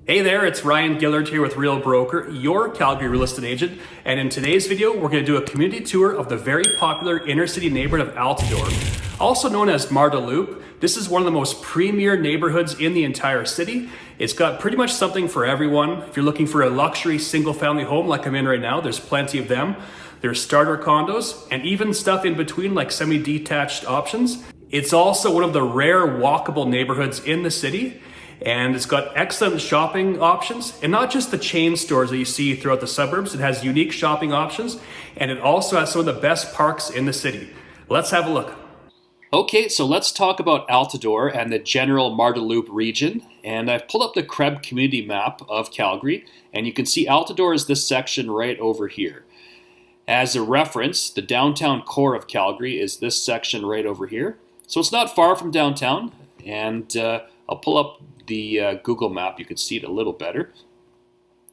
Hey there, it's Ryan Gillard here with Real Broker, your Calgary real estate agent. And in today's video, we're going to do a community tour of the very popular inner city neighborhood of Altadore, also known as Marda Loop. This is one of the most premier neighborhoods in the entire city. It's got pretty much something for everyone. If you're looking for a luxury single family home like I'm in right now, there's plenty of them. There's starter condos and even stuff in between like semi-detached options. It's also one of the rare walkable neighborhoods in the city. And it's got excellent shopping options, and not just the chain stores that you see throughout the suburbs. It has unique shopping options, and it also has some of the best parks in the city. Let's have a look. Okay, so let's talk about Altadore and the general Marda Loop region. And I've pulled up the Krebs community map of Calgary, and you can see Altadore is this section right over here. As a reference, the downtown core of Calgary is this section right over here. So it's not far from downtown, and I'll pull up the Google map. You can see it a little better.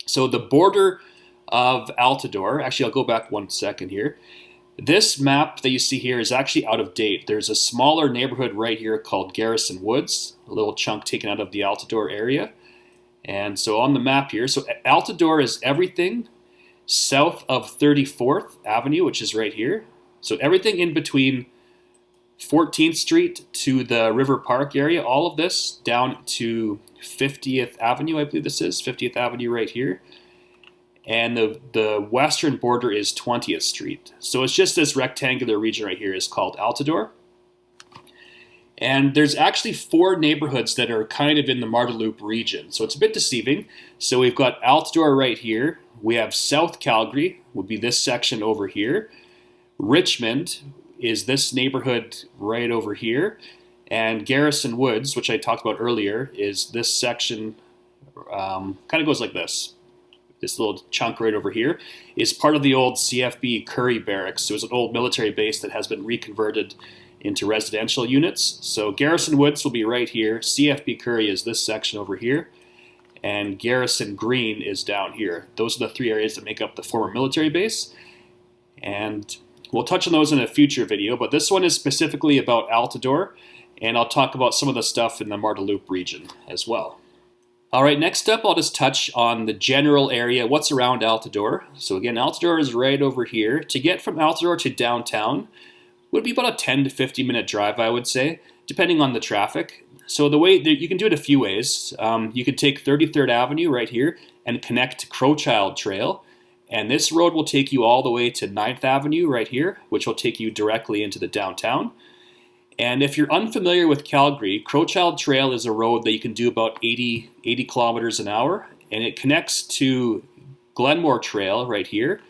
So the border of Altadore, actually I'll go back 1 second here. This map that you see here is actually out of date. There's a smaller neighborhood right here called Garrison Woods, a little chunk taken out of the Altadore area. And so on the map here, so Altadore is everything south of 34th Avenue, which is right here. So everything in between 14th Street to the River Park area, all of this down to 50th Avenue, I believe this is, 50th Avenue right here. And the western border is 20th Street. So it's just this rectangular region right here is called Altadore. And there's actually 4 neighborhoods that are kind of in the Marda Loop region. So it's a bit deceiving. So we've got Altadore right here. We have South Calgary, would be this section over here. Richmond is this neighborhood right over here, and Garrison Woods, which I talked about earlier, is this section, kind of goes like this. This little chunk right over here is part of the old CFB Curry Barracks. It was an old military base that has been reconverted into residential units. So Garrison Woods will be right here, CFB Curry is this section over here, and Garrison Green is down here. Those are the 3 areas that make up the former military base. And we'll touch on those in a future video, but this one is specifically about Altadore, and I'll talk about some of the stuff in the Marda Loop region as well. All right, next up, I'll just touch on the general area, what's around Altadore. So again, Altadore is right over here. To get from Altadore to downtown would be about a 10 to 15 minute drive, I would say, depending on the traffic. So the way you can do it a few ways. You could take 33rd Avenue right here and connect to Crowchild Trail. And this road will take you all the way to 9th Avenue right here, which will take you directly into the downtown. And if you're unfamiliar with Calgary, Crowchild Trail is a road that you can do about 80 kilometers an hour, and it connects to Glenmore Trail right here,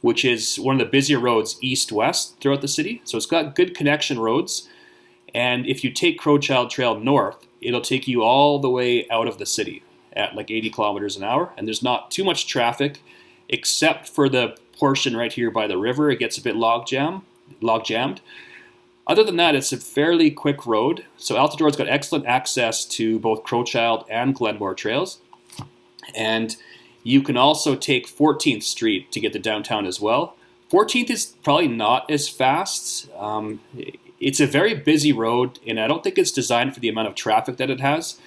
which is one of the busier roads east-west throughout the city. So it's got good connection roads. And if you take Crowchild Trail north, it'll take you all the way out of the city at like 80 kilometers an hour, and there's not too much traffic, except for the portion right here by the river. It gets a bit log jammed. Other than that, it's a fairly quick road. So Altadore's got excellent access to both Crowchild and Glenmore trails. And you can also take 14th Street to get to downtown as well. 14th is probably not as fast. It's a very busy road, and I don't think it's designed for the amount of traffic that it has.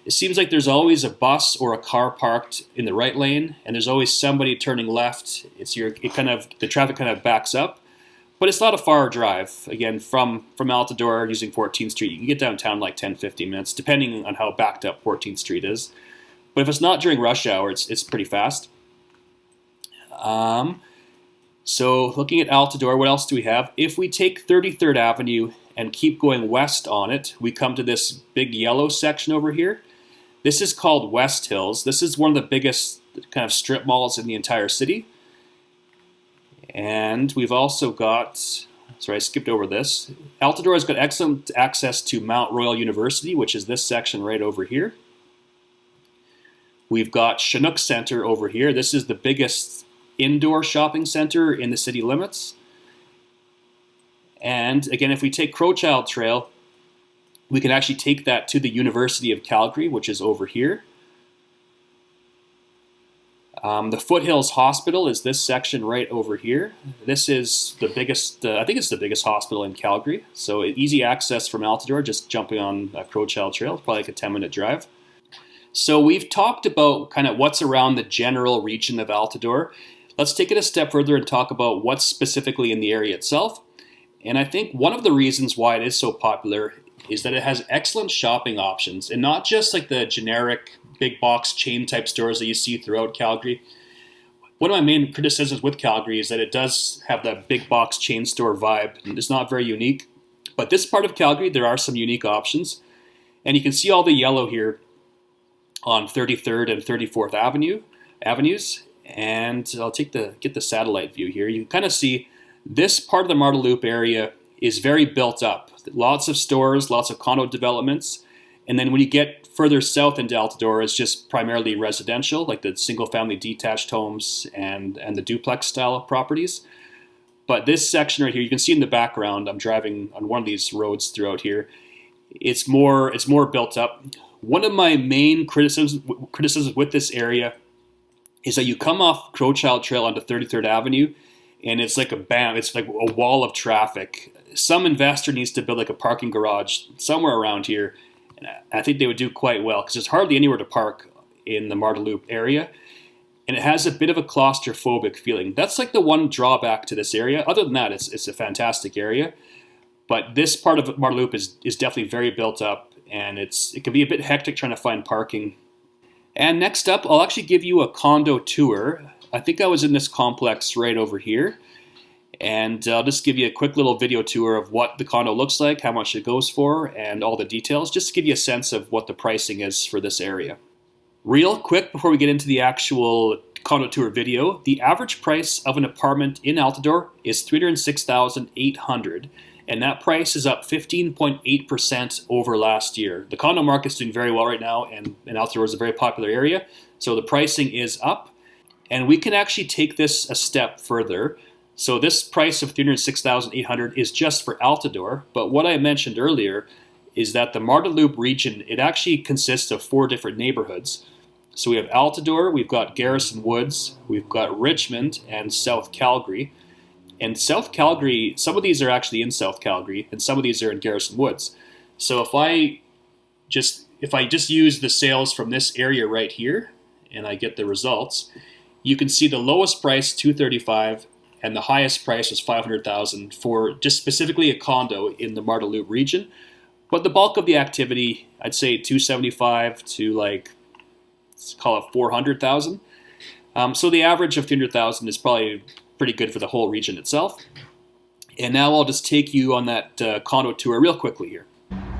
It seems like there's always a bus or a car parked in the right lane, and there's always somebody turning left. The traffic kind of backs up, but it's not a far drive. Again, from Altadore using 14th Street, you can get downtown like 10-15 minutes, depending on how backed up 14th Street is. But if it's not during rush hour, it's pretty fast. So looking at Altadore, what else do we have? If we take 33rd Avenue and keep going west on it, we come to this big yellow section over here. This is called West Hills. This is one of the biggest kind of strip malls in the entire city. And we've also got, sorry, I skipped over this. Altadore has got excellent access to Mount Royal University, which is this section right over here. We've got Chinook Center over here. This is the biggest indoor shopping center in the city limits. And again, if we take Crowchild Trail, we can actually take that to the University of Calgary, which is over here. The Foothills Hospital is this section right over here. This is the biggest, I think it's the biggest hospital in Calgary. So easy access from Altadore, just jumping on Crowchild Trail, probably like a 10-minute drive. So we've talked about kind of what's around the general region of Altadore. Let's take it a step further and talk about what's specifically in the area itself. And I think one of the reasons why it is so popular is that it has excellent shopping options, and not just like the generic big box chain type stores that you see throughout Calgary. One of my main criticisms with Calgary is that it does have that big box chain store vibe, and it's not very unique. But this part of Calgary, there are some unique options. And you can see all the yellow here on 33rd and 34th avenues. And I'll get the satellite view here. You can kind of see this part of the Marda Loop area is very built up. Lots of stores, lots of condo developments. And then when you get further south into Altadore, it's just primarily residential, like the single-family detached homes and the duplex-style properties. But this section right here, you can see in the background, I'm driving on one of these roads throughout here. It's more built up. One of my main criticisms with this area is that you come off Crowchild Trail onto 33rd Avenue, and it's like it's like a wall of traffic. Some investor needs to build like a parking garage somewhere around here. And I think they would do quite well because there's hardly anywhere to park in the Marda Loop area. And it has a bit of a claustrophobic feeling. That's like the one drawback to this area. Other than that, it's a fantastic area. But this part of Marda Loop is definitely very built up, and it can be a bit hectic trying to find parking. And next up, I'll actually give you a condo tour. I think I was in this complex right over here. And I'll just give you a quick little video tour of what the condo looks like, how much it goes for, and all the details, just to give you a sense of what the pricing is for this area. Real quick, before we get into the actual condo tour video, the average price of an apartment in Altadore is $306,800, and that price is up 15.8% over last year. The condo market's doing very well right now, and Altadore is a very popular area, so the pricing is up. And we can actually take this a step further. So this price of $306,800 is just for Altadore, but what I mentioned earlier is that the Marda Loop region, it actually consists of 4 different neighborhoods. So we have Altadore, we've got Garrison Woods, we've got Richmond, and South Calgary. And South Calgary, some of these are actually in South Calgary, and some of these are in Garrison Woods. So if I just use the sales from this area right here, and I get the results, you can see the lowest price, $235,000, and the highest price was $500,000 for just specifically a condo in the Marda Loop region. But the bulk of the activity, I'd say $275,000 to let's call it $400,000. So the average of $300,000 is probably pretty good for the whole region itself. And now I'll just take you on that condo tour real quickly here.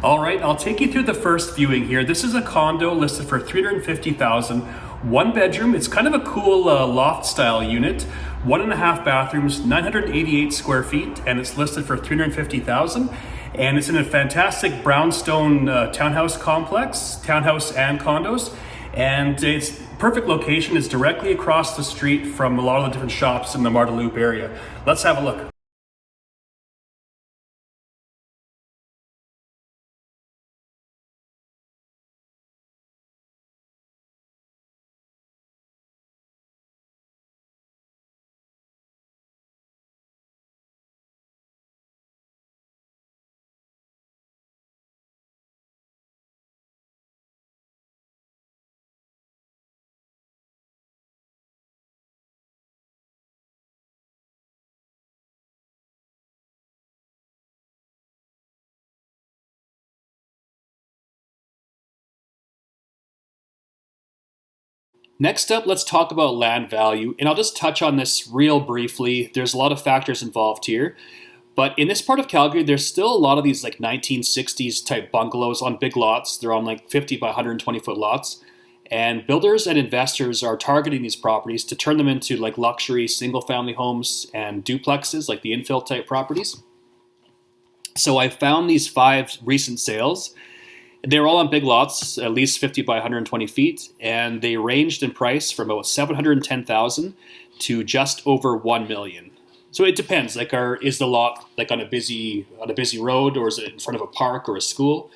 All right, I'll take you through the first viewing here. This is a condo listed for $350,000, 1 bedroom. It's kind of a cool loft style unit, 1.5 bathrooms, 988 square feet, and it's listed for $350,000. And it's in a fantastic brownstone townhouse complex, townhouse and condos. And its perfect location is directly across the street from a lot of the different shops in the Marda Loop area. Let's have a look. Next up, let's talk about land value, and I'll just touch on this real briefly. There's a lot of factors involved here, but in this part of Calgary, there's still a lot of these like 1960s type bungalows on big lots. They're on like 50 by 120 foot lots, and builders and investors are targeting these properties to turn them into like luxury single family homes and duplexes, like the infill type properties. So I found these 5 recent sales. They were all on big lots, at least 50 by 120 feet, and they ranged in price from about $710,000 to just over $1 million. So it depends. Like, is the lot like on a busy road, or is it in front of a park or a school?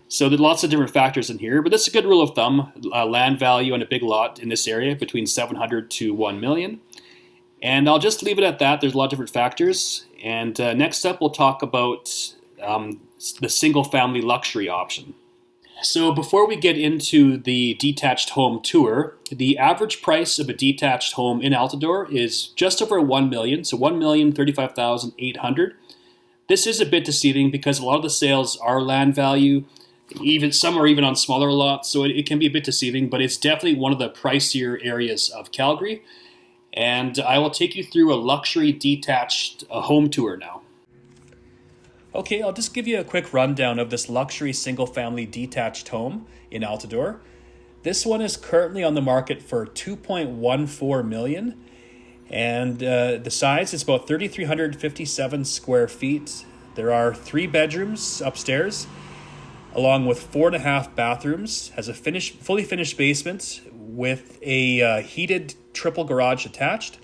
So there are lots of different factors in here, but that's a good rule of thumb. Land value on a big lot in this area between $700,000 to $1 million. And I'll just leave it at that. There's a lot of different factors. And next up, we'll talk about the single-family luxury option. So before we get into the detached home tour, the average price of a detached home in Altadore is just over 1 million, so 1,035,800. This is a bit deceiving because a lot of the sales are land value, even some are even on smaller lots, so it can be a bit deceiving, but it's definitely one of the pricier areas of Calgary. And I will take you through a luxury detached home tour now. Okay, I'll just give you a quick rundown of this luxury single-family detached home in Altadore. This one is currently on the market for $2.14 million, and the size is about 3,357 square feet. There are 3 bedrooms upstairs, along with 4.5 bathrooms. Has a fully finished basement with a heated triple garage attached.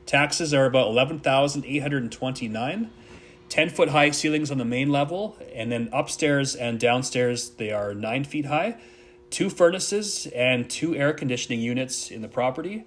Taxes are about $11,829. 10-foot high ceilings on the main level, and then upstairs and downstairs they are 9 feet high. 2 furnaces and 2 air conditioning units in the property.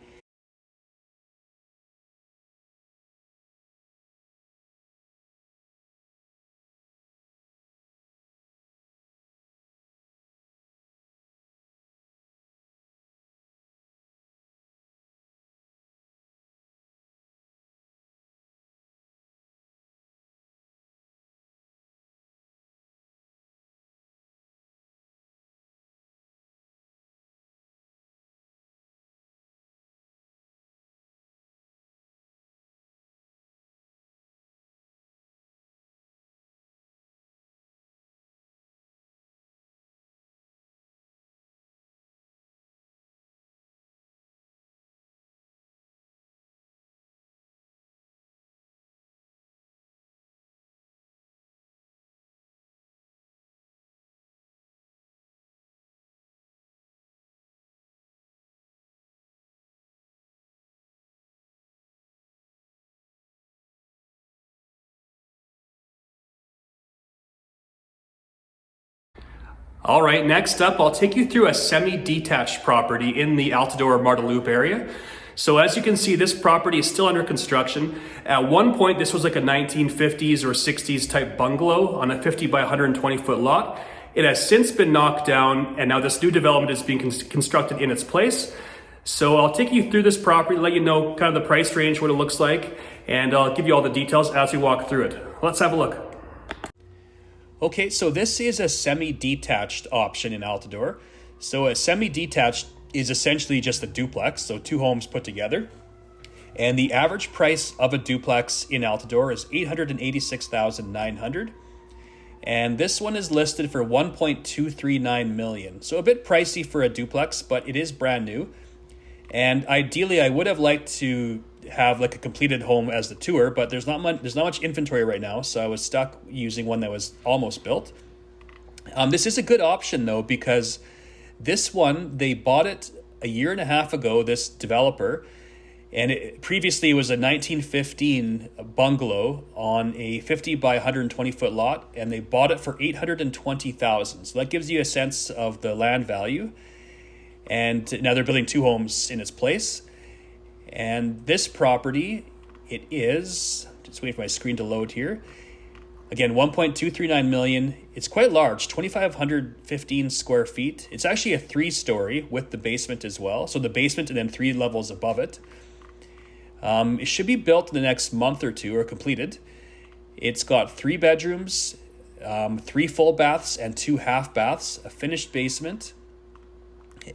All right, next up, I'll take you through a semi-detached property in the Altadore Marda Loop area. So as you can see, this property is still under construction. At one point, this was like a 1950s or 60s type bungalow on a 50 by 120 foot lot. It has since been knocked down, and now this new development is being constructed in its place. So I'll take you through this property, let you know kind of the price range, what it looks like, and I'll give you all the details as we walk through it. Let's have a look. Okay, so this is a semi-detached option in Altadore. So a semi-detached is essentially just a duplex, so 2 homes put together. And the average price of a duplex in Altadore is $886,900. And this one is listed for $1.239 million. So a bit pricey for a duplex, but it is brand new. And ideally, I would have liked to have like a completed home as the tour, but there's not much inventory right now, so I was stuck using one that was almost built. This is a good option though, because this one, they bought it a year and a half ago, this developer, and previously it was a 1915 bungalow on a 50 by 120 foot lot, and they bought it for $820,000. So that gives you a sense of the land value. And now they're building 2 homes in its place. And this property, it is, just waiting for my screen to load here. Again, 1.239 million. It's quite large, 2,515 square feet. It's actually a 3-story with the basement as well. So the basement and then 3 levels above it. It should be built in the next month or 2 or completed. It's got 3 bedrooms, 3 full baths and 2 half baths, a finished basement,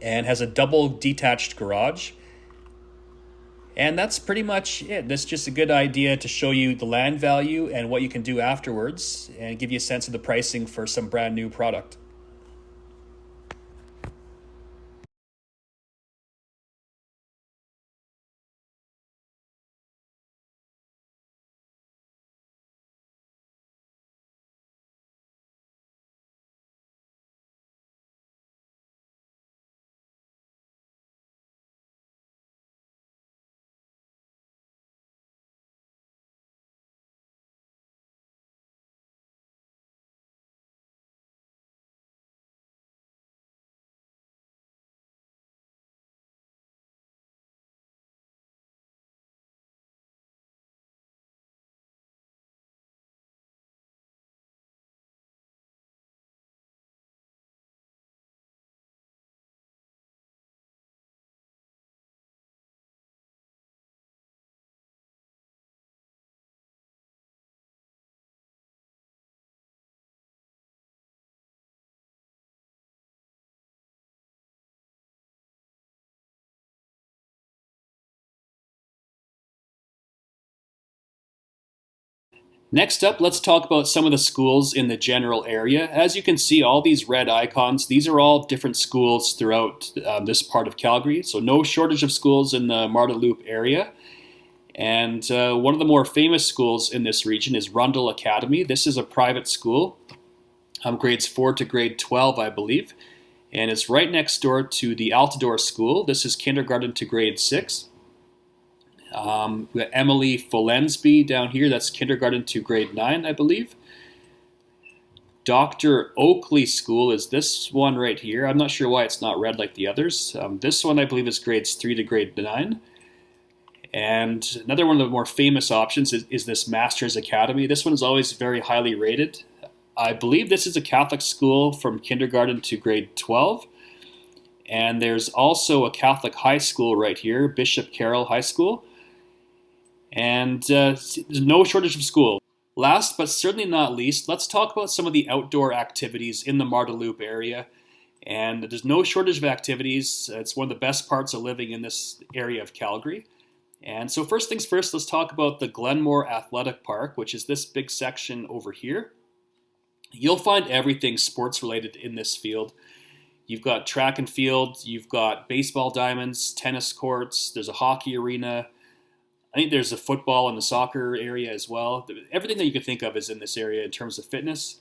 and has a double detached garage. And that's pretty much it. That's just a good idea to show you the land value and what you can do afterwards and give you a sense of the pricing for some brand new product. Next up, let's talk about some of the schools in the general area. As you can see, all these red icons, these are all different schools throughout this part of Calgary. So no shortage of schools in the Marda Loop area. And one of the more famous schools in this region is Rundle Academy. This is a private school, grades 4 to grade 12, I believe. And it's right next door to the Altadore School. This is kindergarten to grade 6. We got Emily Folensby down here. That's kindergarten to grade 9, I believe. Dr. Oakley School is this one right here. I'm not sure why it's not red like the others. This one, I believe, is grades 3 to grade 9. And another one of the more famous options is this Masters Academy. This one is always very highly rated. I believe this is a Catholic school from kindergarten to grade 12. And there's also a Catholic high school right here, Bishop Carroll High School. And there's no shortage of school. Last but certainly not least, let's talk about some of the outdoor activities in the Marda Loop area. And there's no shortage of activities. It's one of the best parts of living in this area of Calgary. And so first things first, let's talk about the Glenmore Athletic Park, which is this big section over here. You'll find everything sports related in this field. You've got track and field, you've got baseball diamonds, tennis courts, there's a hockey arena. I think there's a football and the soccer area as well. Everything that you could think of is in this area in terms of fitness.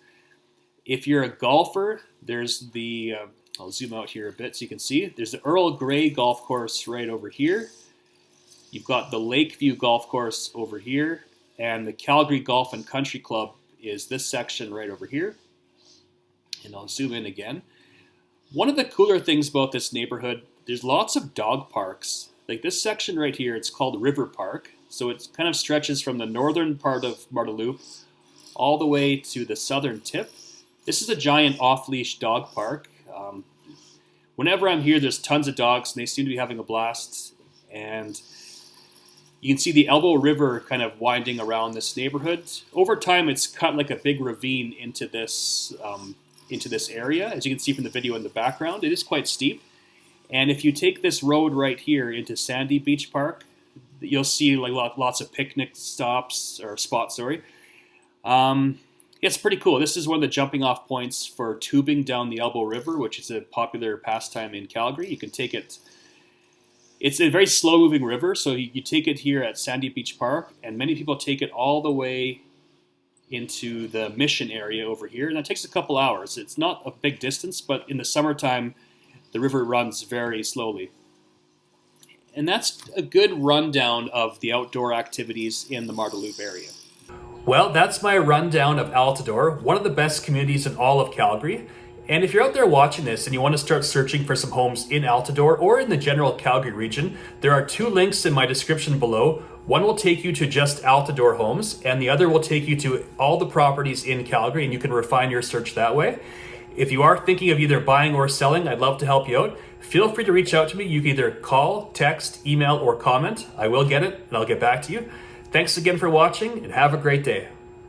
If you're a golfer, there's the, I'll zoom out here a bit so you can see, there's the Earl Grey Golf Course right over here. You've got the Lakeview Golf Course over here, and the Calgary Golf and Country Club is this section right over here. And I'll zoom in again. One of the cooler things about this neighborhood, there's lots of dog parks. Like this section right here, it's called River Park. So it kind of stretches from the northern part of Marda Loop all the way to the southern tip. This is a giant off-leash dog park. Whenever I'm here, there's tons of dogs, and they seem to be having a blast. And you can see the Elbow River kind of winding around this neighborhood. Over time, it's cut like a big ravine into this area. As you can see from the video in the background, it is quite steep. And if you take this road right here into Sandy Beach Park, you'll see like lots of picnic stops or spots. Sorry, it's pretty cool. This is one of the jumping off points for tubing down the Elbow River, which is a popular pastime in Calgary. You can take it. It's a very slow moving river, so you take it here at Sandy Beach Park, and many people take it all the way into the Mission area over here, and that takes a couple hours. It's not a big distance, but in the summertime, the river runs very slowly. And that's a good rundown of the outdoor activities in the Marda Loop area. Well, that's my rundown of Altadore, one of the best communities in all of Calgary. And if you're out there watching this and you want to start searching for some homes in Altadore or in the general Calgary region, there are 2 links in my description below. One will take you to just Altadore homes, and the other will take you to all the properties in Calgary, and you can refine your search that way. If you are thinking of either buying or selling, I'd love to help you out. Feel free to reach out to me. You can either call, text, email, or comment. I will get it, and I'll get back to you. Thanks again for watching, and have a great day.